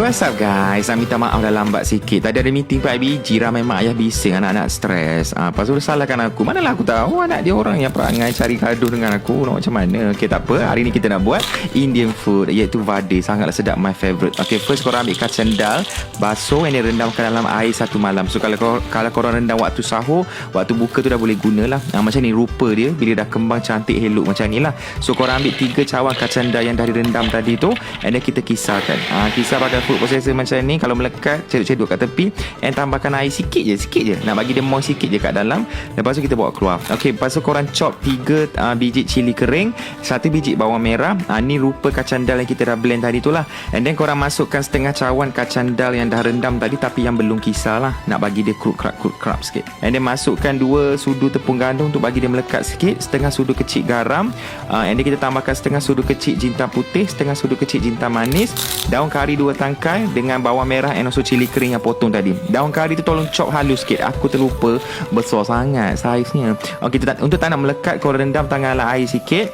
what's up guys? Minta maaf dah lambat sikit. Tadi ada meeting PIBG, ramai mak ayah bising, anak-anak stres. Lepas tu dia salahkan aku. Manalah aku tahu anak dia orang yang perangai cari gaduh dengan aku. Nak macam mana? Okay, tak apa. Hari ni kita nak buat Indian food, iaitu vade. Sangatlah sedap, my favourite. Okay, first korang ambil kacang dal basuh yang direndamkan dalam air 1 malam. So kalau korang rendam waktu sahur, waktu buka tu dah boleh gunalah. Macam ni rupa dia bila dah kembang cantik elok macam ni lah. So korang ambil 3 cawan kacang dal yang dah direndam tadi tu, and then kita kisarkan. Kisar pada food processor macam ni. Kalau melekat, ceduk-ceduk kat tepi, and tambahkan air sikit je. Nak bagi dia moist sikit je kat dalam. Lepas tu kita bawa keluar. Okay, lepas tu korang chop 3 biji cili kering, 1 biji bawang merah. Ni rupa kacang dal yang kita dah blend tadi tu lah. And then korang masukkan setengah cawan kacang dal yang dah rendam tadi, tapi yang belum kisar lah. Nak bagi dia krap sikit. And then masukkan 2 sudu tepung gandum untuk bagi dia melekat sikit. Setengah sudu kecil garam. And then kita tambahkan setengah sudu kecil jintan putih, setengah sudu kecil jintan manis, daun kari 2 tangkai dengan bawang merah and also cili kering yang potong tadi. Daun kari tu tolong chop halus sikit. Aku terlupa, besar sangat saiznya. Okay, untuk tak nak melekat, korang rendam tangan dalam air sikit.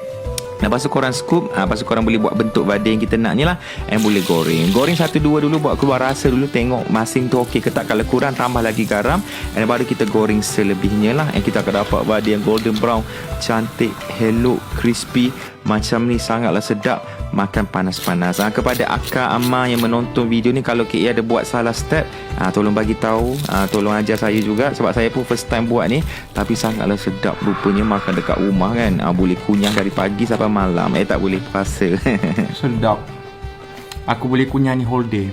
Lepas tu korang scoop. Lepas tu korang boleh buat bentuk vade yang kita nak ni lah. And boleh goreng 1-2 dulu, buat keluar rasa dulu, tengok masing tu okey ke tak. Kalau kurang, tambah lagi garam. And baru kita goreng selebihnya lah. And kita akan dapat vade yang golden brown, cantik, hello, crispy. Macam ni, sangatlah sedap. Makan panas-panas. Kepada akak, ama yang menonton video ni, kalau KA ada buat salah step, tolong bagi tahu, tolong ajar saya juga, sebab saya pun first time buat ni. Tapi sangatlah sedap rupanya. Makan dekat rumah kan, boleh kunyah dari pagi sampai malam. Tak boleh puasa. Sedap. Aku boleh kunyah ni whole day.